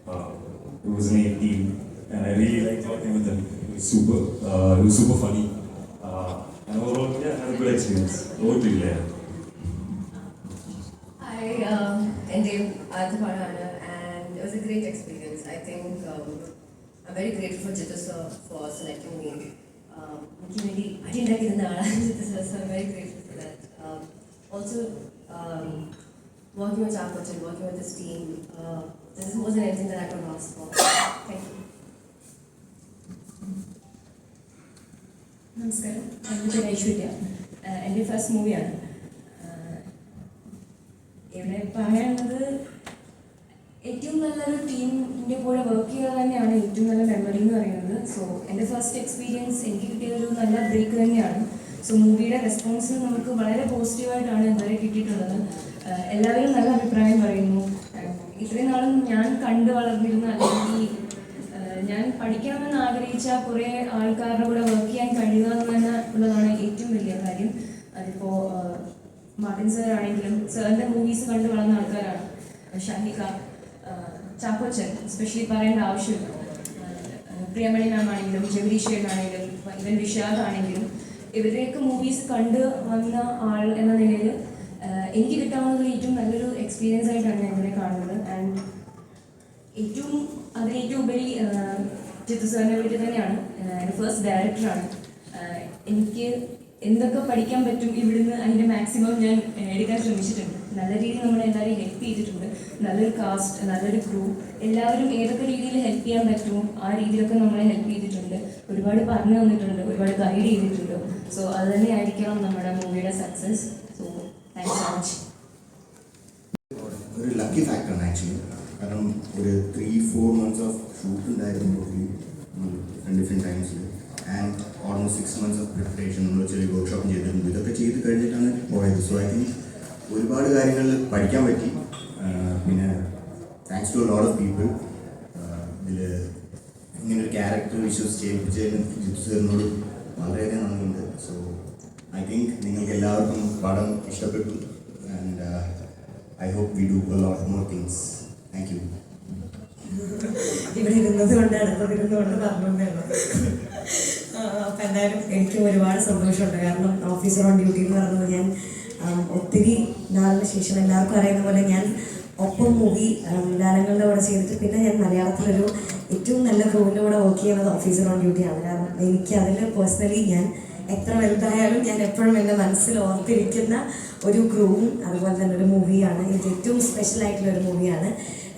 It was an 18, and I really liked working with him. He was super funny. And overall, yeah, I had a good experience. Over to you, Leah. എൻ്റെ ആദ്യപാടാണ് and it was a great experience. I think I'm very grateful for Jittu sir for selecting me. എനിക്ക് വേണ്ടി അടിയുണ്ടാക്കിയിരുന്ന ആളാണ് Jittu sir, so I'm very grateful for that. Also, working with Chakochan, working with this team, this wasn't anything that I could ask for. Thank you. നമസ്കാരം, എൻ്റെ പേര് ഐശ്വര്യ. എൻ്റെ first മൂവിയാണ്. ഇവിടെ പറയാനുള്ളത് ഏറ്റവും നല്ലൊരു ടീമിൻ്റെ കൂടെ വർക്ക് ചെയ്യുക തന്നെയാണ് ഏറ്റവും നല്ല മെമ്മറി എന്ന് പറയുന്നത്. സോ എൻ്റെ ഫസ്റ്റ് എക്സ്പീരിയൻസ് എനിക്ക് കിട്ടിയൊരു നല്ല ബ്രേക്ക് തന്നെയാണ്. സോ മൂവിയുടെ റെസ്പോൺസ് നമുക്ക് വളരെ പോസിറ്റീവായിട്ടാണ് ഇതുവരെ കിട്ടിയിട്ടുള്ളത്. എല്ലാവരും നല്ല അഭിപ്രായം പറയുന്നു. ഇത്രയും നാളും ഞാൻ കണ്ടു വളർന്നിരുന്ന അല്ലെങ്കിൽ ഞാൻ പഠിക്കണമെന്ന് ആഗ്രഹിച്ച കുറേ ആൾക്കാരുടെ കൂടെ വർക്ക് ചെയ്യാൻ കഴിയുക എന്ന് തന്നെ ഉള്ളതാണ് ഏറ്റവും വലിയ കാര്യം. അതിപ്പോൾ മാർട്ടിൻ സാർ ആണെങ്കിലും സാറിൻ്റെ മൂവീസ് കണ്ട് വളർന്ന ആൾക്കാരാണ്. ഷാഹിക, ചാക്കോച്ചൻ സ്പെഷ്യലി പറയേണ്ട ആവശ്യമില്ല. പ്രിയമണി മാം ആണെങ്കിലും ജഗദീഷ് ആണെങ്കിലും ഇവൻ വിഷാദ് ആണെങ്കിലും ഇവരുടെയൊക്കെ മൂവീസ് കണ്ട് വന്ന ആൾ എന്ന നിലയിൽ എനിക്ക് കിട്ടാവുന്നത് ഏറ്റവും നല്ലൊരു എക്സ്പീരിയൻസ് ആയിട്ടാണ് ഞാൻ ഇതിനെ കാണുന്നത്. ആൻഡ് അതിലേറ്റവും ഉപരി ജിത്തു സാറിനെ വേണ്ടി തന്നെയാണ്. എൻ്റെ ഫസ്റ്റ് ഡയറക്ടറാണ്. എനിക്ക് എന്തൊക്കെ പഠിക്കാൻ പറ്റും ഇവിടുന്ന് അതിൻ്റെ മാക്സിമം ഞാൻ എടുക്കാൻ ശ്രമിച്ചിട്ടുണ്ട്. നല്ല രീതിയിൽ നമ്മളെല്ലാവരെയും ഹെൽപ്പ് ചെയ്തിട്ടുണ്ട്. നല്ലൊരു കാസ്റ്റ്, നല്ലൊരു ക്രൂ, എല്ലാവരും ഏതൊക്കെ രീതിയിൽ ഹെൽപ്പ് ചെയ്യാൻ പറ്റുമോ ആ രീതിയിലൊക്കെ നമ്മളെ ഹെൽപ്പ് ചെയ്തിട്ടുണ്ട്. ഒരുപാട് പറഞ്ഞു തന്നിട്ടുണ്ട്, ഒരുപാട് ഗൈഡ് ചെയ്തിട്ടുണ്ട്. സോ അത് തന്നെ ആയിരിക്കണം നമ്മുടെ മൂവിയുടെ success. So thanks so much. ഒരു ലക്കി ഫാക്ടറാണ് ആക്ച്വലി. കാരണം ഒരു 3-4 months ഓഫ് ഷൂട്ട് ഉണ്ടായിരുന്നു ഡിഫറെൻറ്റ് ടൈംസിൽ. And almost 6 months of preparation നമ്മൾ ചെറിയ വർക്ക്ഷോപ്പും ചെയ്തിട്ടുണ്ട്. ഇതൊക്കെ ചെയ്ത് കഴിഞ്ഞിട്ടാണ് പോയത്. സോ ഐ തിങ്ക് ഒരുപാട് കാര്യങ്ങൾ പഠിക്കാൻ പറ്റി. പിന്നെ thanks to lot of people. ഇതിൽ ഇങ്ങനൊരു ക്യാരക്ടർ ചെയ്യിപ്പിച്ചതിന് ജിത്തു സാറിനോട് വളരെയധികം നന്ദിയുണ്ട്. സോ ഐ തിങ്ക് നിങ്ങൾക്ക് എല്ലാവർക്കും പടം ഇഷ്ടപ്പെട്ടു. And I hope we do a lot more things. Thank you. ഇവിടെ ഇരുന്നത് കൊണ്ട് അടുത്തതിരുന്നുകൊണ്ട് പറഞ്ഞുകൊണ്ടാണ്. അപ്പം എന്തായാലും എനിക്ക് ഒരുപാട് സന്തോഷമുണ്ട്. കാരണം ഓഫീസർ ഓൺ ഡ്യൂട്ടി എന്ന് പറയുന്നത് ഞാൻ ഒത്തിരി നാളിന് ശേഷം എല്ലാവർക്കും അറിയുന്ന പോലെ ഞാൻ ഒപ്പം മൂവി ഗാനങ്ങളുടെ കൂടെ ചെയ്തിട്ട് പിന്നെ ഞാൻ മലയാളത്തിലൊരു ഏറ്റവും നല്ല ക്രൂവിൻ്റെ കൂടെ വർക്ക് ചെയ്യുന്നത് ഓഫീസർ ഓൺ ഡ്യൂട്ടിയാണ്. കാരണം എനിക്ക് അതിൽ പേഴ്സണലി ഞാൻ എത്ര വലുതായാലും ഞാൻ എപ്പോഴും എൻ്റെ മനസ്സിൽ ഓർത്തിരിക്കുന്ന ഒരു ക്രൂവും അതുപോലെ തന്നെ ഒരു മൂവിയാണ്. എനിക്ക് ഏറ്റവും സ്പെഷ്യലായിട്ടുള്ളൊരു മൂവിയാണ്.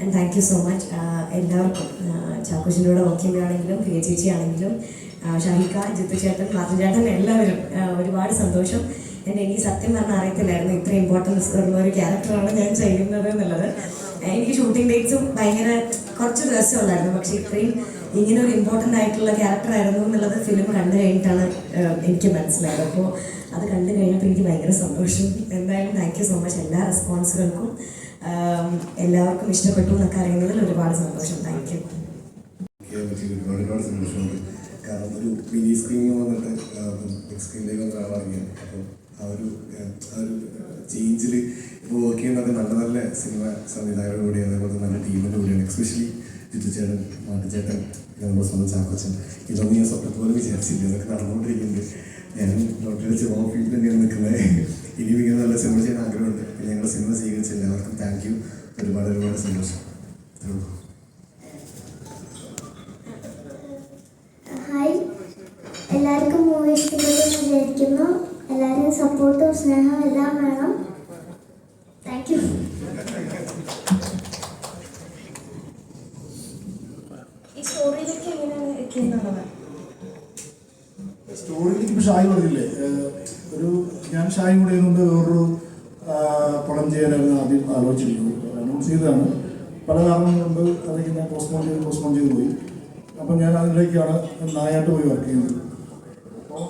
And thank you so much എല്ലാവർക്കും. ചാക്കോച്ചിൻ്റെ കൂടെ വർക്ക് ചെയ്യുകയാണെങ്കിലും പ്രിയ ചേച്ചി ആണെങ്കിലും ഷാഹിക, ജിത്തു ചേട്ടൻ, മാർട്ടിൻ ചേട്ടൻ, എല്ലാവരും ഒരുപാട് സന്തോഷം. എനിക്ക് സത്യം പറഞ്ഞാൽ അറിയത്തില്ലായിരുന്നു ഇത്ര ഇമ്പോർട്ടൻസ് ഉള്ള ഒരു ക്യാരക്ടറാണ് ഞാൻ ചെയ്യുന്നത് എന്നുള്ളത്. എനിക്ക് ഷൂട്ടിംഗ് ഡേറ്റ്സും ഭയങ്കര കുറച്ച് ദിവസമുള്ളായിരുന്നു. പക്ഷേ ഇത്രയും ഇങ്ങനെ ഒരു ഇമ്പോർട്ടൻ്റ് ആയിട്ടുള്ള ക്യാരക്ടറായിരുന്നു എന്നുള്ളത് ഫിലിം കണ്ടു കഴിഞ്ഞിട്ടാണ് എനിക്ക് മനസ്സിലായത്. അപ്പോൾ അത് കണ്ടു കഴിഞ്ഞപ്പോൾ എനിക്ക് ഭയങ്കര സന്തോഷം. എന്തായാലും താങ്ക് യു സോ മച്ച് എല്ലാ റെസ്പോൺസുകൾക്കും. എല്ലാവർക്കും ഇഷ്ടപ്പെട്ടു എന്നൊക്കെ അറിയുന്നതിൽ ഒരുപാട് സന്തോഷം. Thank you. ഒരുപാട് സന്തോഷമുണ്ട്. കാരണം ഒരു മിനി സ്ക്രീനിൽ വന്നിട്ട് ബിഗ് സ്ക്രീനിലേക്ക് വന്ന ആളറിയാം. അപ്പം ആ ഒരു ചേഞ്ചിൽ ഇപ്പോൾ വർക്ക് ചെയ്യുന്നതൊക്കെ നല്ല നല്ല സിനിമ സംവിധായകരുടെ കൂടെ അതേപോലെ നല്ല ടീമിൻ്റെ കൂടെയാണ്. എക്സ്പെഷ്യലി ജിത്തു ചേട്ടൻ, മാർട്ടിൻ ചേട്ടൻ, നമ്മുടെ സ്വന്തം ചാക്കോച്ചൻ. ഇതൊന്നും ഞാൻ സ്വപ്നത്തിൽ പോലും വിചാരിച്ചില്ല. ഇതൊക്കെ നടന്നുകൊണ്ടിരിക്കുന്നുണ്ട്. ഞാൻ ഡോക്ടറുടെ ചെറിയ ഫീൽഡിൽ തന്നെയാണ് നിൽക്കുന്നത്. ഇനിയും ഇങ്ങനെ നല്ല സിനിമ ചെയ്യാൻ ആഗ്രഹമുണ്ട്. പിന്നെ ഞങ്ങളുടെ സിനിമ സ്വീകരിച്ച എല്ലാവർക്കും താങ്ക് യു. ഒരുപാട് ഒരുപാട് സന്തോഷം. ഹായ്, എല്ലാവർക്കും മൂവി ഇഷ്ടപ്പെട്ടെന്ന് വിചാരിക്കുന്നു. എല്ലാവരും സപ്പോർട്ടും സ്നേഹവും എല്ലാം വേണം. Thank you. ഈ സ്റ്റോറിയിലേക്ക് എങ്ങനെയാണ് എത്തിയെന്നുള്ളത്? സ്റ്റോറിയിലേക്ക് ഇപ്പോൾ ഷായി പറഞ്ഞില്ലേ, ഒരു ഞാൻ ഷായും കൂടെ ആയതുകൊണ്ട് വേറൊരു പടം ചെയ്യാനായിരുന്നു ആദ്യം ആലോചിച്ചിരിക്കുന്നത്. അനൗൺസ് ചെയ്തതാണ്. പല കാരണങ്ങൾ കൊണ്ട് അതൊക്കെ ഞാൻ പോസ്റ്റ്പോൺ ചെയ്ത് പോയി. അപ്പം ഞാൻ അതിലേക്കാണ് നായായിട്ട് പോയി വർക്ക് ചെയ്യുന്നത്. അപ്പോൾ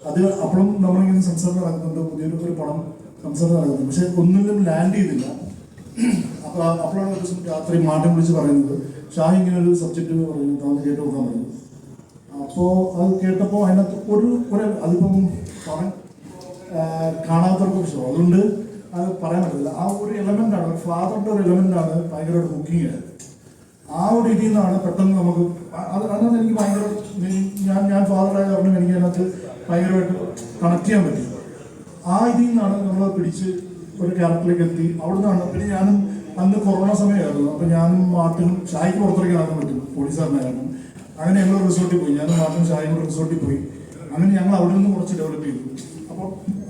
അത് അപ്പോഴും നമ്മളിങ്ങനെ സംസാരം നടക്കുന്നുണ്ട്, പുതിയൊരു പടം സംസാരം നടക്കുന്നുണ്ട്. പക്ഷെ ഒന്നിലും ലാൻഡ് ചെയ്തില്ല. അപ്പോൾ അപ്പോഴാണ് ഒരു ദിവസം രാത്രി മാറ്റം വിളിച്ച് പറയുന്നത്, ഷാഹി ഇങ്ങനെ ഒരു സബ്ജക്റ്റ് പറഞ്ഞു, താങ്കൾ കേട്ട് നോക്കാൻ പറഞ്ഞു. അപ്പോൾ അത് കേട്ടപ്പോൾ അതിനകത്ത് ഒരു അതിപ്പം കാണാത്തവർക്ക് ഇഷ്ടം, അതുകൊണ്ട് അത് പറയാൻ പറ്റില്ല. ആ ഒരു എലമെൻ്റാണ്, ഒരു ഫാദറിൻ്റെ ഒരു എലമെൻ്റാണ് ഭയങ്കരമായിട്ട് കുക്കിങ് ആയത്. ആ ഒരു ഇതിൽ നിന്നാണ് പെട്ടെന്ന് നമുക്ക് അതാണ് എനിക്ക് ഭയങ്കര ഞാൻ ഫാദറായ കാരണം എനിക്ക് അതിനകത്ത് ഭയങ്കരമായിട്ട് കണക്ട് ചെയ്യാൻ പറ്റി. ആ ഇതിൽ നിന്നാണ് നമ്മൾ പിടിച്ച് ഒരു ക്യാരക്ടറിലേക്ക് എത്തി. അവിടെ നിന്നാണ് പിന്നെ ഞാനും അന്ന് കൊറോണ സമയമായിരുന്നു. അപ്പോൾ ഞാനും മാർട്ടിനും ഷായ്ക്ക് പുറത്തേക്ക് ഇറങ്ങാൻ പറ്റും പോലീസുകാരനെ കാരണം. അങ്ങനെ ഞങ്ങൾ റിസോർട്ടിൽ പോയി, ഞാനും മാർട്ടിനും ഷായും കൂടെ റിസോർട്ടിൽ പോയി. അങ്ങനെ ഞങ്ങൾ അവിടെ നിന്ന് കുറച്ച് ഡെവലപ്പ് ചെയ്തു.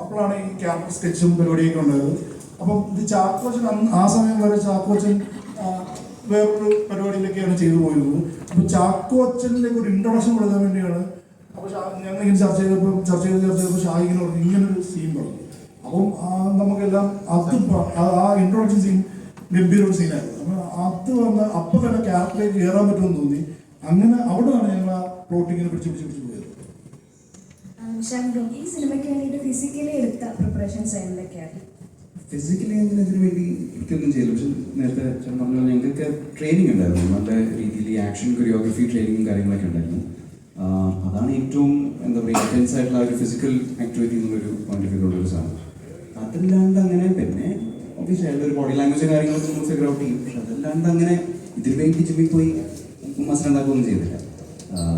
അപ്പോഴാണ് ഈ ക്യാരക്ടർ സ്കെച്ചും പരിപാടിയൊക്കെ ഉണ്ടായത്. അപ്പം ഇത് ചാക്കോച്ചൻ ആ സമയം വരെ ചാക്കോച്ചൻ വേറൊരു പരിപാടിയിലൊക്കെയാണ് ചെയ്തു പോയിരുന്നത്. അപ്പോൾ ചാക്കോച്ചനിലേക്ക് ഒരു ഇൻട്രൊഡക്ഷൻ കൊടുക്കാൻ വേണ്ടിയാണ്. അപ്പോൾ ഞങ്ങളിങ്ങനെ ചർച്ച ചെയ്തപ്പോൾ ഷായി ഇങ്ങനെ പറഞ്ഞു ഇങ്ങനൊരു സീൻ പറഞ്ഞു. അപ്പം നമുക്കെല്ലാം അത് ആ ഇൻട്രൊഡക്ഷൻ സീൻ ഗംഭീര ഒരു സീനായിരുന്നു. അപ്പം അത് വന്ന് അപ്പം തന്നെ ക്യാരക്ടറിലേക്ക് കയറാൻ പറ്റുമെന്ന് തോന്നി. അങ്ങനെ അവിടെ നിന്നാണ് ഞങ്ങൾ ആ പ്ലോട്ടിങ്ങിനെ പിടിച്ച് പോയത്. ഈ സിനിമയ്ക്ക് വേണ്ടിയിട്ട് ഫിസിക്കലി എടുത്ത പ്രിപ്പറേഷൻസ് എന്തൊക്കെയാണ്? ഫിസിക്കലി ഇതിനു വേണ്ടി എനിക്കൊന്നും ചെയ്യില്ല. പക്ഷെ നേരത്തെ പറഞ്ഞാൽ ഞങ്ങൾക്ക് ട്രെയിനിങ് ഉണ്ടായിരുന്നു, നല്ല രീതിയിൽ ഈ ആക്ഷൻ കൊറിയോഗ്രഫി ട്രെയിനിങ്ങും കാര്യങ്ങളൊക്കെ ഉണ്ടായിരുന്നു. അതാണ് ഏറ്റവും എന്താ പറയുക ഇൻറ്റൻസ് ആയിട്ടുള്ള ഒരു ഫിസിക്കൽ ആക്ടിവിറ്റി എന്നുള്ളൊരു പോയിന്റ് ഓഫ് വ്യൂ ഉള്ളൊരു സാധനം. അതല്ലാണ്ട് അങ്ങനെ പിന്നെ ഒബ്വിയസ്ലി അതിൻ്റെ ഒരു ബോഡി ലാംഗ്വേജ് കാര്യങ്ങളൊക്കെ നമ്മൾ ഫിഗർ ഔട്ട് ചെയ്യും. പക്ഷെ അതല്ലാണ്ട് അങ്ങനെ ഇതിന് വേണ്ടി ജിമ്മിൽ പോയി മസിൽ ഉണ്ടാക്കുകയൊന്നും ചെയ്തില്ല.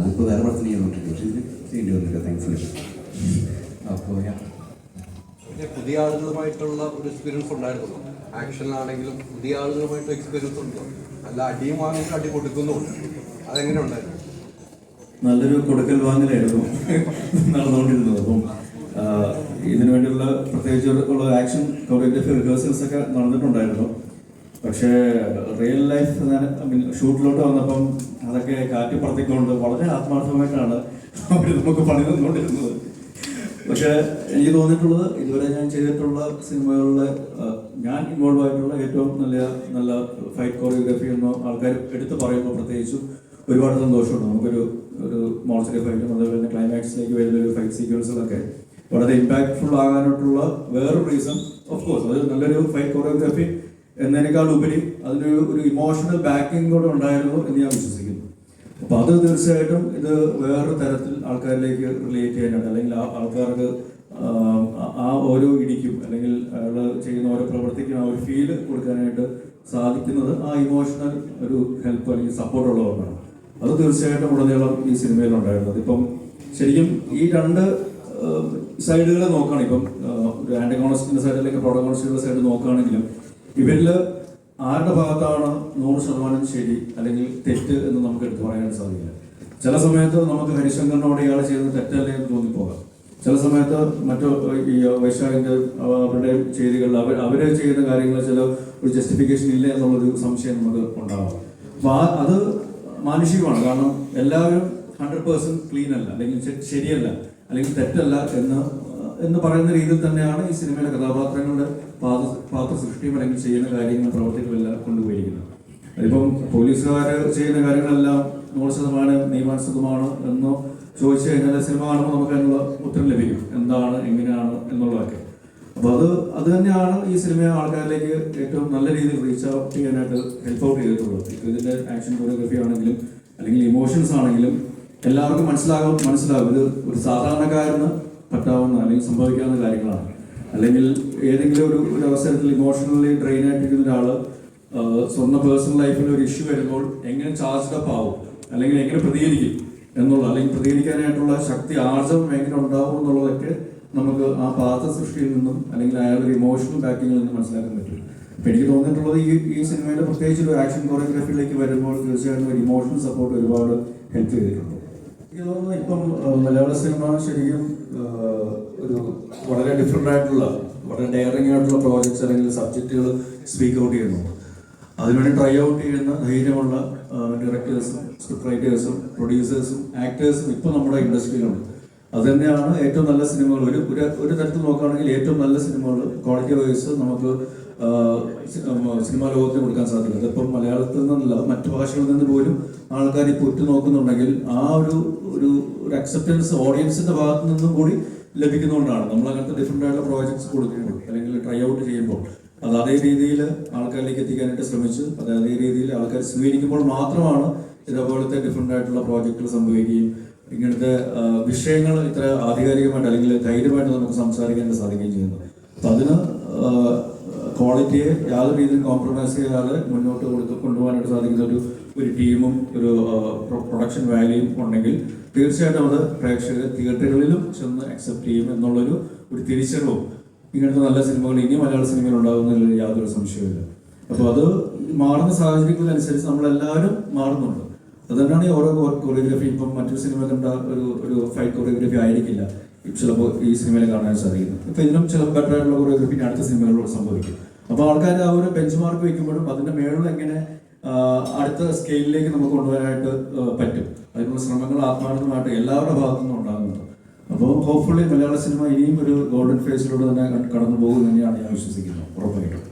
അതിപ്പോൾ വേറെ പടത്തിന് ചെയ്തുകൊണ്ടിരിക്കും. പക്ഷെ ഇതിന് ചെയ്യേണ്ടി വന്നില്ല താങ്ക്ഫുള്ളി. അപ്പോൾ പുതിയ ആളുകളുമായിട്ടുള്ള ഒരു എക്സ്പീരിയൻസ് ഉണ്ടായിരുന്നു. ആക്ഷനിലാണെങ്കിലും പുതിയ ആളുകളുമായിട്ട് എക്സ്പീരിയൻസ് ഉണ്ടോ? അല്ല അടിയും വാങ്ങിയിട്ട് അടി കൊടുക്കുന്നുണ്ട്. അതെങ്ങനെ ഉണ്ടായിരുന്നു? നല്ലൊരു കൊടുക്കൽ വാങ്ങലായിരുന്നു നടന്നുകൊണ്ടിരുന്നത്. അപ്പം ഇതിനു വേണ്ടിയുള്ള പ്രത്യേകിച്ച് ഉള്ള ആക്ഷൻ കൊറിയോഗ്രഫി റിഹേഴ്സൽസ് ഒക്കെ നടന്നിട്ടുണ്ടായിരുന്നു. പക്ഷേ റിയൽ ലൈഫ് ഷൂട്ടിലോട്ട് വന്നപ്പം അതൊക്കെ കാറ്റിപ്പുറത്തേക്കൊണ്ട് വളരെ ആത്മാർത്ഥമായിട്ടാണ് അവർ നമുക്ക് പണി തന്നുകൊണ്ടിരുന്നത്. പക്ഷേ എനിക്ക് തോന്നിയിട്ടുള്ളത് ഇതുവരെ ഞാൻ ചെയ്തിട്ടുള്ള സിനിമകളിലെ ഞാൻ ഇൻവോൾവ് ആയിട്ടുള്ള ഏറ്റവും നല്ല ഫൈറ്റ് കൊറിയോഗ്രഫി എന്നോ ആൾക്കാർ എടുത്ത് പറയുമ്പോൾ പ്രത്യേകിച്ചും ഒരുപാട് സന്തോഷമുണ്ട്. നമുക്കൊരു മോൺസ്റ്ററി ഫൈറ്റും അതുപോലെ തന്നെ ക്ലൈമാക്സിലേക്ക് വരുന്നൊരു ഫൈറ്റ് സീക്വൻസുകളൊക്കെ വളരെ ഇമ്പാക്ട്ഫുൾ ആകാനായിട്ടുള്ള വേറൊരു റീസൺ ഓഫ് കോഴ്സ് അത് നല്ലൊരു ഫൈറ്റ് കൊറിയോഗ്രഫി എന്നതിനേക്കാൾ ഉപരി അതിനൊരു ഇമോഷണൽ ബാക്കിംഗ് കൂടെ ഉണ്ടായിരുന്നു എന്ന് ഞാൻ വിശ്വസിക്കുന്നു. അപ്പോൾ അത് തീർച്ചയായിട്ടും ഇത് വേറൊരു തരത്തിൽ ആൾക്കാരിലേക്ക് റിലേറ്റ് ചെയ്യാനായിട്ട് അല്ലെങ്കിൽ ആൾക്കാർക്ക് ആ ഓരോ ഇടിക്കും അല്ലെങ്കിൽ അയാൾ ചെയ്യുന്ന ഓരോ പ്രവൃത്തിക്കും ആ ഒരു ഫീല് കൊടുക്കാനായിട്ട് സാധിക്കുന്നത് ആ ഇമോഷണൽ ഒരു ഹെൽപ്പ് അല്ലെങ്കിൽ സപ്പോർട്ട് ഉള്ളവർക്കാണ്. അത് തീർച്ചയായിട്ടും ഉടനീളം ഈ സിനിമയിലുണ്ടായിരുന്നത്. ഇപ്പം ശരിക്കും ഈ രണ്ട് സൈഡുകളെ നോക്കുകയാണ്. ഇപ്പം ഒരു ആന്റഗോണിസ്റ്റിന്റെ സൈഡ് അല്ലെങ്കിൽ പ്രോട്ടഗോണിസ്റ്റിന്റെ സൈഡ് നോക്കുകയാണെങ്കിലും ഇവരിൽ ആരുടെ ഭാഗത്താണ് 100% ശരി അല്ലെങ്കിൽ തെറ്റ് എന്ന് നമുക്ക് എടുത്തു പറയാൻ സാധിക്കില്ല. ചില സമയത്ത് നമുക്ക് ഹരിശങ്കറിനോട് ഇയാൾ ചെയ്യുന്നത് തെറ്റല്ലേ എന്ന് തോന്നിപ്പോകാം. ചില സമയത്ത് മറ്റു ഈ വൈശാഖിന്റെ അവരുടെ ചെയ്തികളിൽ അവരെ ചെയ്യുന്ന കാര്യങ്ങൾ ചില ഒരു ജസ്റ്റിഫിക്കേഷൻ ഇല്ല എന്നുള്ളൊരു സംശയം നമുക്ക് ഉണ്ടാവാം. അപ്പോൾ അത് മാനുഷികമാണ്. കാരണം എല്ലാവരും 100% ക്ലീൻ അല്ല അല്ലെങ്കിൽ ശരിയല്ല അല്ലെങ്കിൽ തെറ്റല്ല എന്ന് പറയുന്ന രീതിയിൽ തന്നെയാണ് ഈ സിനിമയിലെ കഥാപാത്രങ്ങളുടെ പാത്ര സൃഷ്ടിയും അല്ലെങ്കിൽ ചെയ്യുന്ന കാര്യങ്ങൾ പ്രവർത്തികളെല്ലാം കൊണ്ടുപോയിരിക്കുന്നത്. അതിപ്പം പോലീസുകാർ ചെയ്യുന്ന കാര്യങ്ങളെല്ലാം 100% നിയമാനുസൃതമാണ് എന്നോ ചോദിച്ചു കഴിഞ്ഞാൽ സിനിമ കാണുമ്പോൾ നമുക്ക് അതിനുള്ള ഉത്തരം ലഭിക്കും, എന്താണ് എങ്ങനെയാണ് എന്നുള്ളതൊക്കെ. അപ്പോൾ അത് തന്നെയാണ് ഈ സിനിമയെ ആൾക്കാരിലേക്ക് ഏറ്റവും നല്ല രീതിയിൽ റീച്ച് ഔട്ട് ചെയ്യാനായിട്ട് ഹെൽപ്പ് ഔട്ട് ചെയ്തിട്ടുള്ളത്. ഇതിൻ്റെ ആക്ഷൻ കൊറിയോഗ്രഫി ആണെങ്കിലും അല്ലെങ്കിൽ ഇമോഷൻസ് ആണെങ്കിലും എല്ലാവർക്കും മനസ്സിലാകും ഇത് ഒരു സാധാരണക്കാരന് പറ്റാവുന്ന അല്ലെങ്കിൽ സംഭവിക്കാവുന്ന കാര്യങ്ങളാണ്. അല്ലെങ്കിൽ ഏതെങ്കിലും ഒരു അവസരത്തിൽ ഇമോഷണലി ഡ്രെയിൻ ആയിട്ടിരിക്കുന്ന ഒരാൾ സ്വന്തം പേഴ്സണൽ ലൈഫിൽ ഒരു ഇഷ്യൂ വരുമ്പോൾ എങ്ങനെ ചാർജ്ഡ് അപ്പ് ആവും അല്ലെങ്കിൽ എങ്ങനെ പ്രതികരിക്കും എന്നുള്ള അല്ലെങ്കിൽ പ്രതികരിക്കാനായിട്ടുള്ള ശക്തി ആർജവം എങ്ങനെ ഉണ്ടാവും എന്നുള്ളതൊക്കെ നമുക്ക് ആ പാത്ര സൃഷ്ടിയിൽ നിന്നും അല്ലെങ്കിൽ അയാളുടെ ഇമോഷണൽ ബാക്കിങ്ങിൽ നിന്നും മനസ്സിലാക്കാൻ പറ്റും. അപ്പം എനിക്ക് തോന്നിയിട്ടുള്ളത് ഈ സിനിമയുടെ പ്രത്യേകിച്ച് ഒരു ആക്ഷൻ കൊറിയോഗ്രഫിയിലേക്ക് വരുമ്പോൾ തീർച്ചയായിട്ടും ഒരു ഇമോഷണൽ സപ്പോർട്ട് ഒരുപാട് ഹെൽപ്പ് ചെയ്തിട്ടുണ്ട്. എനിക്ക് തോന്നുന്നു ഇപ്പം മലയാള സിനിമ ശരിക്കും ഒരു വളരെ ഡിഫറെൻ്റ് ആയിട്ടുള്ള വളരെ ഡെയറിങ് ആയിട്ടുള്ള പ്രോജക്ട്സ് അല്ലെങ്കിൽ സബ്ജക്റ്റുകൾ സ്പീക്ക് ഔട്ട് ചെയ്യുന്നു. അതിനുവേണ്ടി ട്രൈ ഔട്ട് ചെയ്യുന്ന ധൈര്യമുള്ള ഡയറക്ടേഴ്സും സ്ക്രിപ്റ്റ് റൈറ്റേഴ്സും പ്രൊഡ്യൂസേഴ്സും ആക്ടേഴ്സും ഇപ്പോൾ നമ്മുടെ ഇൻഡസ്ട്രിയിലുണ്ട്. അത് തന്നെയാണ് ഏറ്റവും നല്ല സിനിമകൾ. ഒരു തരത്തിൽ നോക്കുകയാണെങ്കിൽ ഏറ്റവും നല്ല സിനിമകൾ ക്വാളിറ്റി വൈസ് നമുക്ക് സിനിമാ ലോകത്തിന് കൊടുക്കാൻ സാധിക്കും. അതിപ്പം മലയാളത്തിൽ നിന്നല്ല മറ്റു ഭാഷകളിൽ നിന്ന് പോലും ആൾക്കാർ ഇപ്പോൾ ഉറ്റുനോക്കുന്നുണ്ടെങ്കിൽ ആ ഒരു അക്സെപ്റ്റൻസ് ഓഡിയൻസിന്റെ ഭാഗത്തു നിന്നും കൂടി ലഭിക്കുന്നതുകൊണ്ടാണ് നമ്മൾ അങ്ങനത്തെ ഡിഫറെൻ്റ് ആയിട്ടുള്ള പ്രോജക്ട്സ് കൊടുക്കുമ്പോൾ അല്ലെങ്കിൽ ട്രൈ ഔട്ട് ചെയ്യുമ്പോൾ അത് അതേ രീതിയിൽ ആൾക്കാരിലേക്ക് എത്തിക്കാനായിട്ട് ശ്രമിച്ച് അതേ രീതിയിൽ ആൾക്കാർ സ്വീകരിക്കുമ്പോൾ മാത്രമാണ് ഇതേപോലത്തെ ഡിഫറെൻ്റ് ആയിട്ടുള്ള പ്രോജക്റ്റുകൾ സംഭവിക്കുകയും ഇങ്ങനത്തെ വിഷയങ്ങൾ ഇത്ര ആധികാരികമായിട്ട് അല്ലെങ്കിൽ ധൈര്യമായിട്ട് നമുക്ക് സംസാരിക്കാൻ സാധിക്കുകയും ചെയ്യുന്നത്. അപ്പം അതിന് ക്വാളിറ്റിയെ യാതൊരു രീതിയിൽ കോംപ്രമൈസ് ചെയ്യാതെ മുന്നോട്ട് കൊണ്ടുപോകാനായിട്ട് സാധിക്കുന്ന ഒരു ടീമും ഒരു പ്രൊഡക്ഷൻ വാല്യൂയും ഉണ്ടെങ്കിൽ തീർച്ചയായിട്ടും അത് പ്രേക്ഷകർ തിയേറ്ററുകളിലും ചെന്ന് അക്സെപ്റ്റ് ചെയ്യും എന്നുള്ളൊരു തിരിച്ചറിവും ഇങ്ങനത്തെ നല്ല സിനിമകൾ ഇനി മലയാള സിനിമയിൽ ഉണ്ടാകുന്നതിൽ യാതൊരു സംശയമില്ല. അപ്പോൾ അത് മാറുന്ന സാഹചര്യങ്ങളനുസരിച്ച് നമ്മളെല്ലാവരും മാറുന്നുണ്ട്. അതുതന്നെയാണ് ഈ ഓരോ കൊറിയോഗ്രാഫി. ഇപ്പം മറ്റൊരു സിനിമ കണ്ട ഒരു ഫൈറ്റ് കൊറിയോഗ്രാഫി ആയിരിക്കില്ല ചിലപ്പോൾ ഈ സിനിമയിൽ കാണാൻ സാധിക്കുന്നത്. ഇപ്പം ഇതിനും ചിലപ്പോൾ ബെറ്റർ ആയിട്ടുള്ള കൊറിയോഗ്രാഫി അടുത്ത സിനിമകളിലൂടെ സംഭവിക്കും. അപ്പോൾ ആൾക്കാർ ആ ഒരു ബെഞ്ച് മാർക്ക് വയ്ക്കുമ്പോഴും അതിൻ്റെ മേളിൽ എങ്ങനെ അടുത്ത സ്കെയിലിലേക്ക് നമുക്ക് കൊണ്ടുവരാനായിട്ട് പറ്റും, അതിനുള്ള ശ്രമങ്ങൾ ആത്മാർത്ഥമായിട്ട് എല്ലാവരുടെ ഭാഗത്തു നിന്നും ഉണ്ടാകുന്നുണ്ട്. അപ്പോൾ ഹോപ്പ്ഫുള്ളി മലയാള സിനിമ ഇനിയും ഒരു ഗോൾഡൻ ഫേസിലൂടെ തന്നെ കടന്നു പോകും തന്നെയാണ് ഞാൻ വിശ്വസിക്കുന്നത്. ഉറപ്പായിട്ടും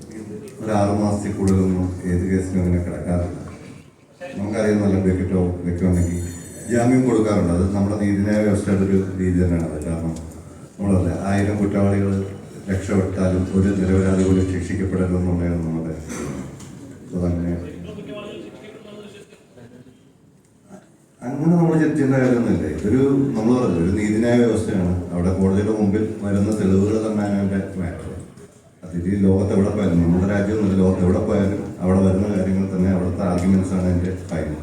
ഒരു 6 മാസത്തിൽ കൂടുതലൊന്നും ഏത് കേസിലും അങ്ങനെ കിടക്കാറില്ല. നമുക്കറിയാം നല്ല ബെക്കറ്റോ വെക്കുവാണെങ്കിൽ ജാമ്യം കൊടുക്കാറുണ്ട്. അത് നമ്മുടെ നീതിന്യായ വ്യവസ്ഥയുടെ ഒരു രീതി തന്നെയാണ് അത്. കാരണം നമ്മളല്ല 1000 കുറ്റവാളികൾ രക്ഷപ്പെട്ടാലും ഒരു നിരപരാധി പോലും ശിക്ഷിക്കപ്പെടരുതെന്നുള്ളതാണ് നമ്മുടെ. അതങ്ങനെ നമ്മൾ ചെറുത്തേണ്ട കാര്യമൊന്നുമില്ല. ഇതൊരു നമ്മൾ പറഞ്ഞു ഒരു നീതിന്യായ വ്യവസ്ഥയാണ്. അവിടെ കോടതിയുടെ മുമ്പിൽ വരുന്ന തെളിവുകൾ തന്നെയാണ് അതിൻ്റെ മാറ്റർ. അതിൽ ലോകത്ത് എവിടെ പോയാലും, നമ്മുടെ രാജ്യമൊന്നുമില്ല, ലോകത്ത് എവിടെ പോയാലും അവിടെ വരുന്ന കാര്യങ്ങൾ തന്നെ അവിടുത്തെ ആർഗ്യുമെന്റ്സ് ആണ് അതിൻ്റെ ഫൈനൽ.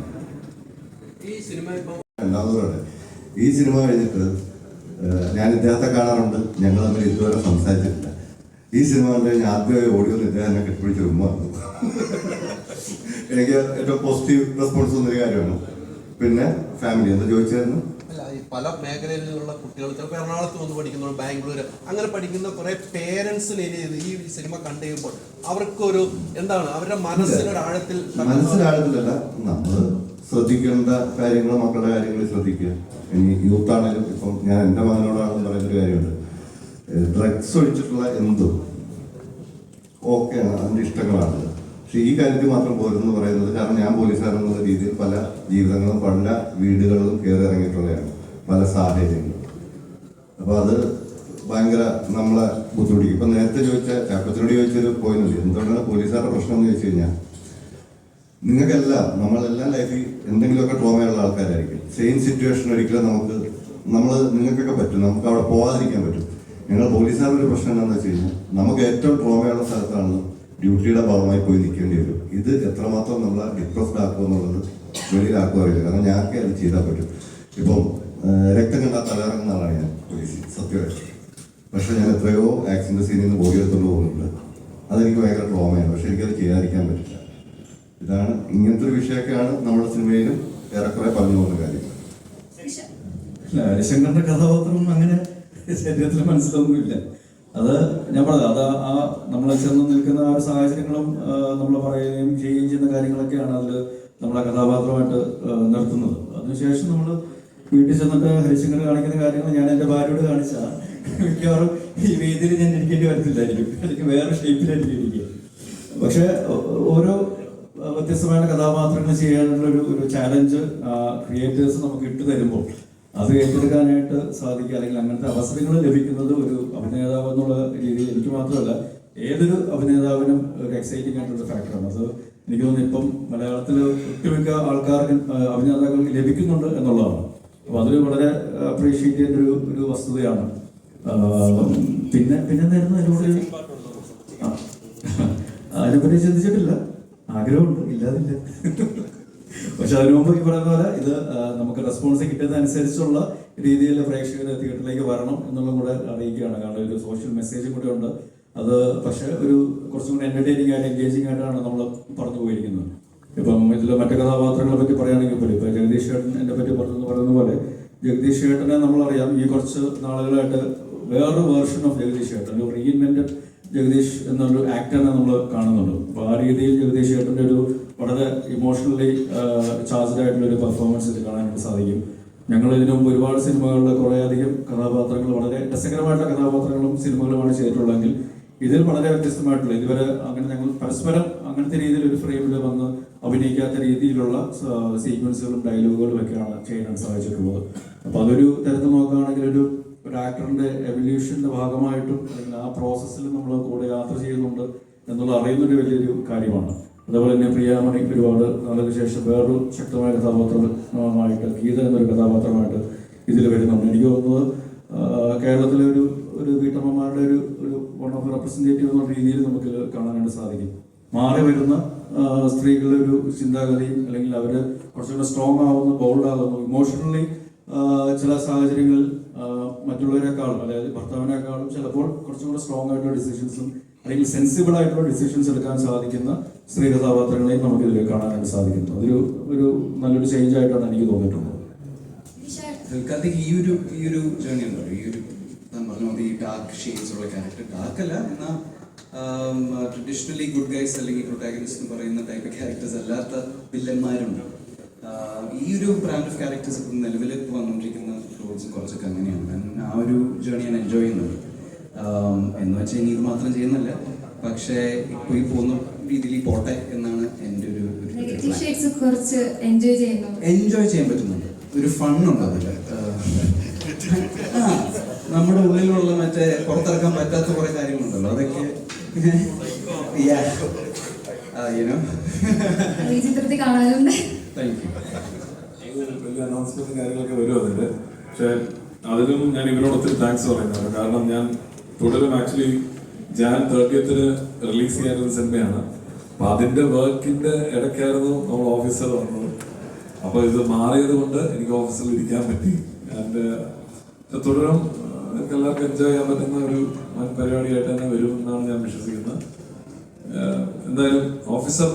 രണ്ടാമതോടെ ഈ സിനിമ കഴിഞ്ഞിട്ട് ഞാൻ ഇദ്ദേഹത്തെ കാണാറുണ്ട്, ഞങ്ങൾ തമ്മിൽ ഇതുവരെ സംസാരിച്ചിട്ടില്ല. ഈ സിനിമ കണ്ടുകഴിഞ്ഞാൽ ആദ്യമായി ഓടിയൊന്ന് ഇദ്ദേഹം എന്നെ കെട്ടിപ്പിടിച്ച് ഉമ്മ വന്നു. എനിക്ക് ഏറ്റവും പോസിറ്റീവ് റെസ്പോൺസ് വന്നൊരു കാര്യമാണ്. പിന്നെ ഫാമിലി എന്താ ചോദിച്ചായിരുന്നു. അല്ല, ഈ പല മേഖലയിലുള്ള കുട്ടികൾ ചിലപ്പോൾ എറണാകുളത്ത് വന്ന് പഠിക്കുന്നവർ, ബാംഗ്ലൂർ അങ്ങനെ പഠിക്കുന്ന കുറെ പേരൻസിന് ഈ സിനിമ കണ്ടു കഴിയുമ്പോൾ അവർക്കൊരു എന്താണ് അവരുടെ മനസ്സിലൊരാഴത്തിൽ മനസ്സിലാഴത്തിലല്ല, നമ്മൾ ശ്രദ്ധിക്കേണ്ട കാര്യങ്ങൾ മക്കളുടെ കാര്യങ്ങൾ ശ്രദ്ധിക്കുക. ഇനി യൂത്ത് ആണെങ്കിലും ഇപ്പം ഞാൻ എൻ്റെ മകനോടാണെന്ന് പറയുന്നൊരു കാര്യമുണ്ട്. ഡ്രഗ്സ് ഒഴിച്ചിട്ടുള്ള എന്തും ഓക്കെയാണ്, അതിൻ്റെ ഇഷ്ടങ്ങളാണ്. പക്ഷെ ഈ കാര്യത്തിൽ മാത്രം പോരെന്ന് പറയുന്നത്, കാരണം ഞാൻ പോലീസുകാരെന്നുള്ള രീതിയിൽ പല ജീവിതങ്ങളും പല വീടുകളിലും കയറി ഇറങ്ങിയിട്ടുള്ളതാണ്, പല സാഹചര്യങ്ങളും. അപ്പോൾ അത് ഭയങ്കര നമ്മളെ ബുദ്ധിമുട്ടിക്കും. ഇപ്പം നേരത്തെ ചാക്കത്തിനോട് ചോദിച്ചൊരു പോയിന്റ്, എന്തുകൊണ്ടാണ് പോലീസുകാരുടെ പ്രശ്നം എന്ന് ചോദിച്ചു കഴിഞ്ഞാൽ, നിങ്ങൾക്കെല്ലാം നമ്മളെല്ലാം ലൈഫിൽ എന്തെങ്കിലുമൊക്കെ ട്രോമയുള്ള ആൾക്കാരായിരിക്കും. സെയിം സിറ്റുവേഷൻ ഒരിക്കലും നിങ്ങൾക്കൊക്കെ പറ്റും, നമുക്ക് അവിടെ പോകാതിരിക്കാൻ പറ്റും. ഞങ്ങൾ പോലീസുകാരുടെ ഒരു പ്രശ്നം എന്താണെന്ന് വെച്ച് കഴിഞ്ഞാൽ, നമുക്ക് ഏറ്റവും ട്രോമയുള്ള സ്ഥലത്താണ് ഡ്യൂട്ടിയുടെ ഭാഗമായി പോയി നിൽക്കേണ്ടി വരും. ഇത് എത്രമാത്രം നമ്മളെ ഡിപ്രസ്ഡ് ആക്കുക എന്നുള്ളത് വെളിയിലാക്കുക അറിയില്ല. കാരണം ഞങ്ങൾക്ക് അത് ചെയ്താൽ പറ്റും. ഇപ്പം രക്തം കണ്ടാൽ തലയിറങ്ങുന്ന ആളാണ് ഞാൻ പോലീസ്, സത്യമായിട്ട്. പക്ഷെ ഞാൻ എത്രയോ ആക്സിഡന്റ് സീനിൽ നിന്ന് ബോഡി എടുത്തുകൊണ്ട് പോകുന്നുണ്ട്. അതെനിക്ക് ഭയങ്കര ട്രോമയാണ്. പക്ഷെ എനിക്കത് ചെയ്യാതിരിക്കാൻ പറ്റില്ല. ഇതാണ് ഇങ്ങനത്തെ ഒരു വിഷയമൊക്കെയാണ് നമ്മുടെ സിനിമയിലും ഏറെക്കുറെ പറഞ്ഞു പോകുന്ന കാര്യം. ഹരിശങ്കറിന്റെ കഥാപാത്രം അങ്ങനെ ശരീരത്തിൽ മനസ്സിലൊന്നുമില്ല. അത് ഞാൻ പറഞ്ഞത്, അത് ആ നമ്മളെ ചെന്ന് നിൽക്കുന്ന ആ ഒരു സാഹചര്യങ്ങളും നമ്മൾ പറയുകയും ചെയ്യുകയും ചെയ്യുന്ന കാര്യങ്ങളൊക്കെയാണ് അതിൽ നമ്മളെ കഥാപാത്രമായിട്ട് നിർത്തുന്നത്. അതിനുശേഷം നമ്മൾ വീട്ടിൽ ചെന്നിട്ട് ഹരിശങ്കർ കാണിക്കുന്ന കാര്യങ്ങൾ ഞാൻ എൻ്റെ ഭാര്യയോട് കാണിച്ചാൽ മിക്കവാറും ഈ വേദിയിൽ ഞാൻ ഇരിക്കേണ്ടി വരത്തില്ലായിരിക്കും, അല്ലെങ്കിൽ വേറെ ഷേപ്പിലായിരിക്കും ഇരിക്കുക. പക്ഷെ ഓരോ വ്യത്യസ്തമായ കഥാപാത്രങ്ങൾ ചെയ്യാനുള്ള ഒരു ചാലഞ്ച് ക്രിയേറ്റേഴ്സ് നമുക്ക് ഇട്ട് തരുമ്പോൾ അത് ഏറ്റെടുക്കാനായിട്ട് സാധിക്കുക, അല്ലെങ്കിൽ അങ്ങനത്തെ അവസരങ്ങൾ ലഭിക്കുന്നത് ഒരു അഭിനേതാവ് എന്നുള്ള രീതിയിൽ എനിക്ക് മാത്രമല്ല ഏതൊരു അഭിനേതാവിനും ഒരു എക്സൈറ്റിംഗ് ആയിട്ടുള്ള ഫാക്ടറാണ്. അത് എനിക്ക് തോന്നുന്നു ഇപ്പം മലയാളത്തിൽ ഒട്ടുമിക്ക ആൾക്കാർക്ക് അഭിനേതാക്കൾക്ക് ലഭിക്കുന്നുണ്ട് എന്നുള്ളതാണ്. അപ്പോൾ അതൊരു വളരെ അപ്രീഷിയേറ്റ് ചെയ്യേണ്ട ഒരു വസ്തുതയാണ്. പിന്നെ എന്തായിരുന്നു അതിലൂടെ അതിനെപ്പറ്റി ചിന്തിച്ചിട്ടില്ല. ആഗ്രഹമുണ്ട്, ഇല്ലാതില്ല. പക്ഷെ അതിനു മുമ്പ് ഈ പറയുന്ന പോലെ ഇത് നമുക്ക് റെസ്പോൺസ് കിട്ടുന്നതനുസരിച്ചുള്ള രീതിയിൽ പ്രേക്ഷകർ തിയേറ്ററിലേക്ക് വരണം എന്നുള്ളതും കൂടെ അറിയിക്കുകയാണ്. കാരണം ഒരു സോഷ്യൽ മെസ്സേജും കൂടെ ഉണ്ട്. അത് പക്ഷെ കുറച്ചും കൂടി എന്റർടൈനിങ് ആയിട്ട് എൻഗേജിങ് ആയിട്ടാണ് നമ്മൾ പറഞ്ഞു പോയിരിക്കുന്നത്. ഇപ്പം ഇതിൽ മറ്റു കഥാപാത്രങ്ങളെ പറ്റി പറയുകയാണെങ്കിൽ പോലും ഇപ്പം ജഗദീഷ് ചേട്ടൻ എന്നെ പറ്റി പറയുന്ന പോലെ ജഗദീഷ് ചേട്ടനെ നമ്മളറിയാം. ഈ കുറച്ച് നാളുകളായിട്ട് വേറൊരു വേർഷൻ ഓഫ് ജഗദീഷ് ചേട്ടൻ, ഒരു റീഇൻവെന്റഡ് ജഗദീഷ് എന്നൊരു ആക്ടറിനെ നമ്മൾ കാണുന്നുണ്ട്. അപ്പോൾ ആ രീതിയിൽ ജഗദീഷ് ചേട്ടൻ്റെ ഒരു വളരെ ഇമോഷണലി ചാർജ്ഡ് ആയിട്ടുള്ള ഒരു പെർഫോമൻസ് ഇത് കാണാനായിട്ട് സാധിക്കും. ഞങ്ങൾ ഇതിനു മുമ്പ് ഒരുപാട് സിനിമകളിൽ കുറേയധികം കഥാപാത്രങ്ങൾ, വളരെ രസകരമായിട്ടുള്ള കഥാപാത്രങ്ങളും സിനിമകളുമാണ് ചെയ്തിട്ടുള്ളതെങ്കിൽ ഇതിൽ വളരെ വ്യത്യസ്തമായിട്ടുള്ള, ഇതുവരെ അങ്ങനെ ഞങ്ങൾ പരസ്പരം അങ്ങനത്തെ രീതിയിൽ ഒരു ഫ്രെയിമിൽ വന്ന് അഭിനയിക്കാത്ത രീതിയിലുള്ള സീക്വൻസുകളും ഡയലോഗുകളും ഒക്കെയാണ് ചെയ്യാൻ സാധിച്ചിട്ടുള്ളത്. അപ്പോൾ അതൊരു തരത്തിൽ നോക്കുകയാണെങ്കിൽ ഒരു ആക്ടറിന്റെ എവല്യൂഷന്റെ ഭാഗമായിട്ടും അല്ലെങ്കിൽ ആ പ്രോസസ്സിൽ നമ്മൾ കൂടെ യാത്ര ചെയ്യുന്നുണ്ട് എന്നുള്ള അറിയുന്നൊരു വലിയൊരു കാര്യമാണ്. അതേപോലെ തന്നെ പ്രിയാമണി ഒരുപാട് നാളുകൾക്ക് ശേഷം വേറൊരു ശക്തമായ കഥാപാത്രമായിട്ട്, ഗീത എന്നൊരു കഥാപാത്രമായിട്ട് ഇതിൽ വരുന്നുണ്ട്. എനിക്ക് തോന്നുന്നത് കേരളത്തിലെ ഒരു വീട്ടമ്മമാരുടെ ഒരു വൺ ഓഫ് റെപ്രസെൻറ്റേറ്റീവ് എന്നുള്ള രീതിയിൽ നമുക്ക് കാണാനായിട്ട് സാധിക്കും. മാറി വരുന്ന സ്ത്രീകളുടെ ഒരു ചിന്താഗതി, അല്ലെങ്കിൽ അവർ കുറച്ചുകൂടെ സ്ട്രോങ് ആവുന്നു, ബോൾഡ് ആകുന്നു, ഇമോഷണലി ചില സാഹചര്യങ്ങളിൽ മറ്റുള്ളവരെക്കാളും, അതായത് ഭർത്താവിനേക്കാളും ചിലപ്പോൾ കുറച്ചും കൂടെ സ്ട്രോങ് ആയിട്ടുള്ള ഡിസിഷൻസും അല്ലെങ്കിൽ സെൻസിബിൾ ആയിട്ടുള്ള ഡിസിഷൻസ് എടുക്കാൻ സാധിക്കുന്ന സ്ത്രീ കഥാപാത്രങ്ങളെയും നമുക്കിതിൽ കാണാനായിട്ട് സാധിക്കുന്നു. ഒരു നല്ലൊരു ചേഞ്ച് ആയിട്ടാണ് എനിക്ക് തോന്നിയിട്ടുള്ളത്. ഫിൽക്കാത്തേക്ക് ഈ ഒരു ജേർണി ഉണ്ടല്ലോ, ഈ ഒരു പറഞ്ഞ പോലെ ഈ ഡാർക്ക് ഷെയ്ഡ്സ് ഉള്ള ക്യാരക്ടർ, ഡാർക്ക് അല്ല എന്നാൽ ട്രഡീഷണലി ഗുഡ് ഗൈസ് അല്ലെങ്കിൽ പ്രൊട്ടാഗനിസ്റ്റ് എന്ന് പറയുന്ന ടൈപ്പ് ക്യാരക്ടേഴ്സ് അല്ലാത്ത വില്ലന്മാരുണ്ട്. ഈ ഒരു ബ്രാൻഡ് ഓഫ് ക്യാരക്ടേഴ്സ് ഇപ്പം നിലവിൽ വന്നുകൊണ്ടിരിക്കുന്ന റോൾസും കുറച്ചൊക്കെ അങ്ങനെയാണ്. ആ ഒരു ജേർണി ഞാൻ എൻജോയ് ചെയ്യുന്നത്. എന്ന് വെച്ചാൽ ഇനി ഇത് മാത്രം ചെയ്യുന്നില്ല, പക്ഷേ ഇപ്പോൾ ഈ പോകുന്ന രീതിയിൽ പോട്ടെ എന്നാണ് എൻ്റെ ഒരു കുറച്ച് എൻജോയ് ചെയ്യാൻ പറ്റുന്നുണ്ട്. ഒരു ഫണ്ണുണ്ട് അതിൽ. നമ്മുടെ ഉള്ളിലുള്ള മറ്റേ പുറത്തിറക്കാൻ പറ്റാത്ത കുറെ കാര്യങ്ങളുണ്ടല്ലോ, അതൊക്കെ ചിത്രത്തിൽ കാണാനുണ്ട്. വലിയ അനൗൺസ്മെന്റ് കാര്യങ്ങളൊക്കെ വരും അതിന്റെ. പക്ഷെ അതിനും ഞാൻ ഇവരോട് ഒത്തിരി താങ്ക്സ് പറയുന്നുണ്ട്. കാരണം ഞാൻ തുടരും ആക്ച്വലി ജാൻ 30th റിലീസ് ചെയ്യാനൊരു സിനിമയാണ്. അപ്പൊ അതിന്റെ വർക്കിന്റെ ഇടയ്ക്കായിരുന്നു നമ്മൾ ഓഫീസർ വന്നത്. അപ്പൊ ഇത് മാറിയത് കൊണ്ട് എനിക്ക് ഓഫീസിൽ ഇരിക്കാൻ പറ്റി. ആൻഡ് തുടരും നിങ്ങൾക്ക് എല്ലാവർക്കും എൻജോയ് ചെയ്യാൻ പറ്റുന്ന ഒരു വൻ പരിപാടിയായിട്ട് തന്നെ വരും എന്നാണ് ഞാൻ വിശ്വസിക്കുന്നത്. എന്തായാലും ഓഫീസർ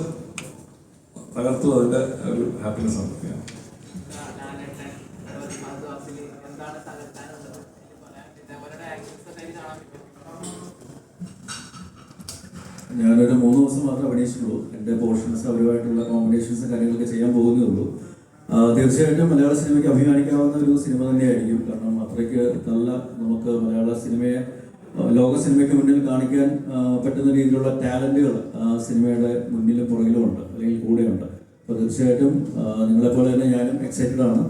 തകർത്തു, അതിന്റെ ഒരു ഹാപ്പിനെസ് ആണ്. ഞാനൊരു 3 ദിവസം മാത്രമേ അഭിനയിച്ചിട്ടുള്ളൂ. എൻ്റെ പോർഷൻസ് അവരുമായിട്ടുള്ള കോമ്പിനേഷൻസ് കാര്യങ്ങളൊക്കെ ചെയ്യാൻ പോകുന്നേ ഉള്ളൂ. തീർച്ചയായിട്ടും മലയാള സിനിമയ്ക്ക് അഭിമാനിക്കാവുന്ന ഒരു സിനിമ തന്നെയായിരിക്കും. കാരണം അത്രയ്ക്ക് നല്ല നമുക്ക് മലയാള സിനിമയെ ലോക സിനിമയ്ക്ക് മുന്നിൽ കാണിക്കാൻ പറ്റുന്ന രീതിയിലുള്ള ടാലൻറ്റുകൾ സിനിമയുടെ മുന്നിലും പുറകിലും ഉണ്ട്, അല്ലെങ്കിൽ കൂടെയുണ്ട്. അപ്പോൾ തീർച്ചയായിട്ടും നിങ്ങളെപ്പോലെ തന്നെ ഞാനും എക്സൈറ്റഡ് ആണ്.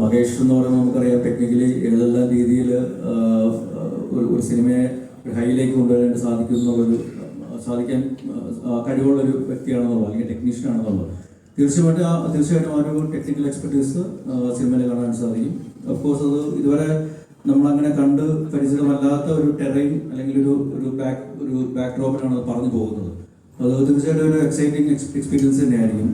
മഹേഷ് എന്ന് പറയുമ്പോൾ നമുക്കറിയാം ടെക്നിക്കലി ഏതെല്ലാം രീതിയിൽ ഒരു സിനിമയെ ഒരു ഹൈയിലേക്ക് കൊണ്ടുവരാനായിട്ട് സാധിക്കാൻ കഴിവുള്ളൊരു വ്യക്തിയാണെന്നുള്ളത്, അല്ലെങ്കിൽ ടെക്നീഷ്യനാണെന്നുള്ളത്. തീർച്ചയായിട്ടും ആ ഒരു ടെക്നിക്കൽ എക്സ്പെർട്ടീസ് സിനിമയിൽ കാണാൻ സാധിക്കും. ഓഫ്കോഴ്സ് അത് ഇതുവരെ നമ്മളങ്ങനെ കണ്ട് പരിചിതമല്ലാത്ത ഒരു ടെറൈൻ അല്ലെങ്കിൽ ഒരു ബാക്ക് ഡ്രോപ്പിലാണ് അത് പറഞ്ഞു പോകുന്നത്. അത് തീർച്ചയായിട്ടും ഒരു എക്സൈറ്റിംഗ് എക്സ്പീരിയൻസ് തന്നെയായിരിക്കും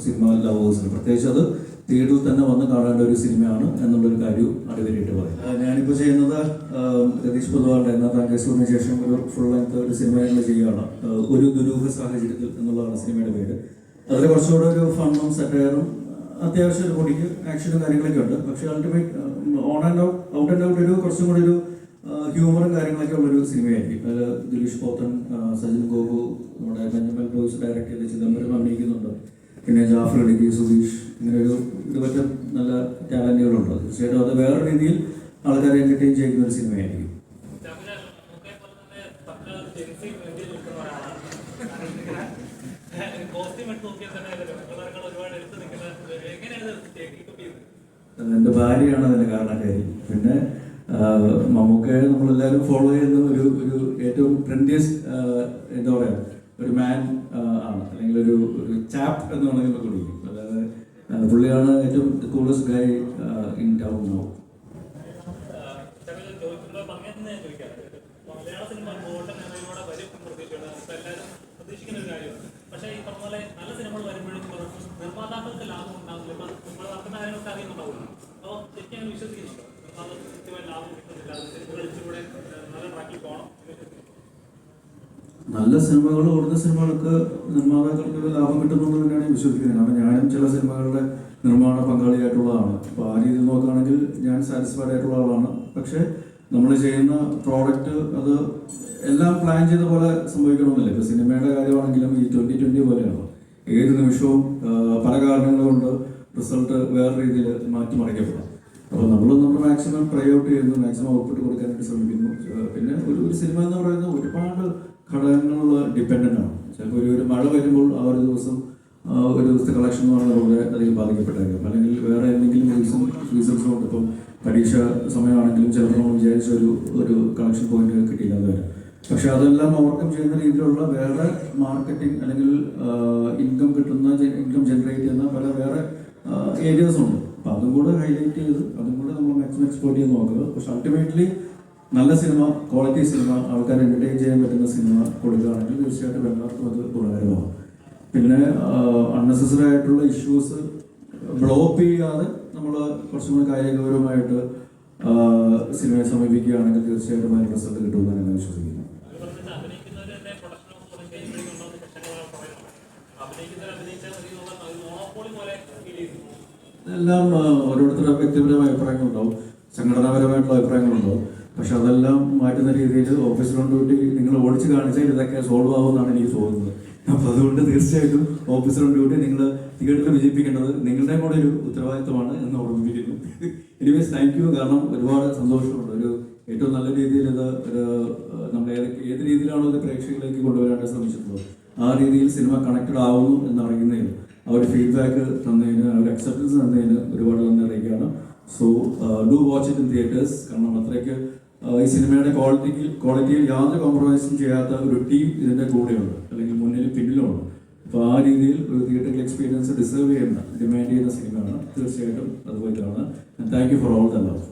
സിനിമ ലവേഴ്സിന്. പ്രത്യേകിച്ച് അത് തിയേറ്ററിൽ തന്നെ വന്ന് കാണേണ്ട ഒരു സിനിമയാണ് എന്നുള്ളൊരു കാര്യം അടിവരയിട്ട് പറയും. ഞാനിപ്പോൾ ചെയ്യുന്നത് രതീഷ് പൊതുവാളുടെ എന്ന താങ്കേശ്വറിന് ശേഷം ഒരു ഫുൾ ലെങ്ത് ഒരു സിനിമ ഞങ്ങൾ ചെയ്യുകയാണ്. ഒരു ദുരൂഹ സാഹചര്യത്തിൽ എന്നുള്ളതാണ് സിനിമയുടെ പേര്. അതിൽ കുറച്ചുകൂടെ ഒരു ഫണ്ണും സെറ്റയറും അത്യാവശ്യം ഒരു പൊടിക്ക് ആക്ഷനും കാര്യങ്ങളൊക്കെ ഉണ്ട്. പക്ഷേ അൾട്ടിമേറ്റ് ഔട്ട് ആൻഡ് ഔട്ട് ഒരു കുറച്ചും കൂടി ഒരു ഹ്യൂമറും കാര്യങ്ങളൊക്കെ ഉള്ളൊരു സിനിമയായിരിക്കും. അതിൽ ദിലീഷ് പോത്തൻ, സജിൻ ഗോപു, നമ്മുടെ ബെഞ്ചമിൻ ബോയ്സ് ഡയറക്ട് ചെയ്ത് ചിദംബരം അഭിനയിക്കുന്നുണ്ട്. പിന്നെ ജാഫർ ഇടുക്കി, സുധീഷ്, ഇങ്ങനെ ഒരു പറ്റം നല്ല ടാലന്റുകളുണ്ട്. തീർച്ചയായിട്ടും അത് വേറെ രീതിയിൽ ആൾക്കാരെ എൻ്റർടൈൻ ചെയ്യുന്ന ഒരു സിനിമയായിരിക്കും. എൻ്റെ ഭാര്യയാണ് അതിൻ്റെ കാരണക്കാരി. പിന്നെ മമ്മൂക്കയെ നമ്മളെല്ലാവരും ഫോളോ ചെയ്യുന്ന ഒരു ഏറ്റവും ട്രെൻഡിയസ്റ്റ് എന്താ പറയുക ഒരു മാൻ ആണ്, അല്ലെങ്കിൽ ഒരു ചാപ്പ് എന്ന് വേണമെങ്കിൽ കൊടുക്കും. അതായത് പുള്ളിയാണ് ഏറ്റവും coolest guy in town no. പക്ഷേ ഈ പറഞ്ഞ പോലെ നല്ല സിനിമകൾ വരുമ്പോഴും നിർമ്മാതാക്കൾക്ക് ലാഭം ഉണ്ടാകുന്നില്ല. ഇപ്പം നമ്മൾ നടക്കുന്ന കാര്യങ്ങളൊക്കെ അറിയുന്നുണ്ടാവുമല്ലോ. അപ്പോൾ ശരിക്കും ഞാൻ വിശ്വസിക്കുന്നുണ്ട് നിർമ്മാതാക്കൾ കൃത്യമായി ലാഭം കിട്ടുന്നില്ല. അത് സിനിമകൾ ഇച്ചിലൂടെ നല്ല ട്രാക്കിൽ പോകണം. നല്ല സിനിമകൾ ഓടുന്ന സിനിമകൾക്ക് നിർമ്മാതാക്കൾക്ക് ലാഭം കിട്ടുന്നുള്ളത് തന്നെയാണ് വിശ്വസിക്കുന്നത്. കാരണം ഞാനും ചില സിനിമകളുടെ നിർമ്മാണ പങ്കാളിയായിട്ടുള്ളതാണ്. അപ്പോൾ ആ രീതിയിൽ നോക്കുകയാണെങ്കിൽ ഞാൻ സാറ്റിസ്ഫൈഡ് ആയിട്ടുള്ള ആളാണ്. പക്ഷേ നമ്മൾ ചെയ്യുന്ന പ്രോഡക്റ്റ് അത് എല്ലാം പ്ലാൻ ചെയ്ത പോലെ സംഭവിക്കണമെന്നില്ല. ഇപ്പോൾ സിനിമയുടെ കാര്യമാണെങ്കിലും ഈ 2020 പോലെയാണ്. ഏത് നിമിഷവും പല കാരണങ്ങൾ കൊണ്ട് റിസൾട്ട് വേറെ രീതിയിൽ മാറ്റിമറിക്കപ്പെടാം. അപ്പോൾ നമ്മൾ മാക്സിമം ട്രൈ ഔട്ട് ചെയ്യുന്നു, മാക്സിമം ഔട്ട്പുട്ട് കൊടുക്കാനായിട്ട് ശ്രമിക്കുന്നു. പിന്നെ ഒരു സിനിമ എന്ന് പറയുന്നത് ഒരുപാട് ഘടകങ്ങൾ ഡിപ്പെൻഡൻ്റ് ആണ്. ചിലപ്പോൾ ഒരു മഴ വരുമ്പോൾ ആ ഒരു ദിവസത്തെ കളക്ഷൻ എന്ന് പറയുന്നത് വളരെ അധികം ബാധിക്കപ്പെട്ടേക്കാം. അല്ലെങ്കിൽ വേറെ എന്തെങ്കിലും റീസൺസ് കൊണ്ട് ഇപ്പം പരീക്ഷ സമയമാണെങ്കിലും ചിലപ്പോൾ നമ്മൾ വിചാരിച്ച ഒരു കളക്ഷൻ പോയിന്റ് കിട്ടിയില്ലാതെ വരാം. പക്ഷെ അതെല്ലാം ഓവർകം ചെയ്യുന്ന രീതിയിലുള്ള വേറെ മാർക്കറ്റിംഗ് അല്ലെങ്കിൽ ഇൻകം ജനറേറ്റ് ചെയ്യുന്ന പല വേറെ ഏരിയാസും ഉണ്ട്. അപ്പം അതും കൂടെ ഹൈലൈറ്റ് ചെയ്ത് അതും കൂടെ നമ്മൾ മാക്സിമം എക്സ്പ്ലോർട്ട് ചെയ്ത് നോക്കുക. പക്ഷെ അൾട്ടിമേറ്റ്ലി നല്ല സിനിമ, ക്വാളിറ്റി സിനിമ, ആൾക്കാരെ എൻ്റർടൈൻ ചെയ്യാൻ പറ്റുന്ന സിനിമ കൊടുക്കുകയാണെങ്കിൽ തീർച്ചയായിട്ടും എല്ലാവർക്കും അത് ഉപകാരമാകും. പിന്നെ അൺനെസസറി ആയിട്ടുള്ള ഇഷ്യൂസ് ബ്ലോക്ക് ചെയ്യാതെ നമ്മൾ കുറച്ചും കൂടി കാര്യഗൗരവമായിട്ട് സിനിമയെ സമീപിക്കുകയാണെങ്കിൽ തീർച്ചയായിട്ടും അതിന് റിസൾട്ട് കിട്ടുമെന്ന് ഞാൻ വിശ്വസിക്കുന്നു. എല്ലാം ഓരോരുത്തരുടെ വ്യക്തിപരമായ അഭിപ്രായങ്ങളുണ്ടാവും, സംഘടനാപരമായിട്ടുള്ള അഭിപ്രായങ്ങളുണ്ടാവും. പക്ഷെ അതെല്ലാം മാറ്റുന്ന രീതിയിൽ ഓഫീസർ ഓൺ ഡ്യൂട്ടി നിങ്ങൾ ഓടിച്ച് കാണിച്ചാൽ ഇതൊക്കെ സോൾവ് ആവുമെന്നാണ് എനിക്ക് തോന്നുന്നത്. അപ്പോൾ അതുകൊണ്ട് തീർച്ചയായിട്ടും ഓഫീസർ ഓൺ ഡ്യൂട്ടി നിങ്ങൾ തിയേറ്ററിൽ വിജയിപ്പിക്കേണ്ടത് നിങ്ങളുടെ കൂടെ ഒരു ഉത്തരവാദിത്തമാണ് എന്ന് ഓർമ്മിപ്പിക്കുന്നു. Anyways thank you. കാരണം ഒരുപാട് സന്തോഷമുണ്ട്. ഒരു ഏറ്റവും നല്ല രീതിയിൽ ഇത് നമ്മൾ ഏത് രീതിയിലാണോ ഇത് പ്രേക്ഷകരിലേക്ക് കൊണ്ടുവരാനായിട്ട് ശ്രമിച്ചിട്ടുള്ളത് ആ രീതിയിൽ സിനിമ കണക്റ്റഡ് ആവുന്നു എന്നറിയുന്നതിന്, ആ ഒരു ഫീഡ്ബാക്ക് തന്നതിന്, ആ ഒരു അക്സെപ്റ്റൻസ് തന്നതിന് ഒരുപാട് നന്ദി അറിയിക്കുകയാണ്. So do watch it in theatres. കാരണം അത്രയ്ക്ക് ഈ സിനിമയുടെ ക്വാളിറ്റിയിൽ യാതൊരു കോംപ്രമൈസും ചെയ്യാത്ത ഒരു ടീം ഇതിൻ്റെ കൂടെയുണ്ട്, അല്ലെങ്കിൽ മുന്നിലും പിന്നിലുമുണ്ട്. അപ്പോൾ ആ രീതിയിൽ ഒരു തിയേറ്ററിൽ എക്സ്പീരിയൻസ് ഡിസേർവ് ചെയ്യുന്ന, ഡിമാൻഡ് ചെയ്യുന്ന സിനിമയാണ്. തീർച്ചയായിട്ടും അതുപോലെ കാണുക. Thank you for all the love.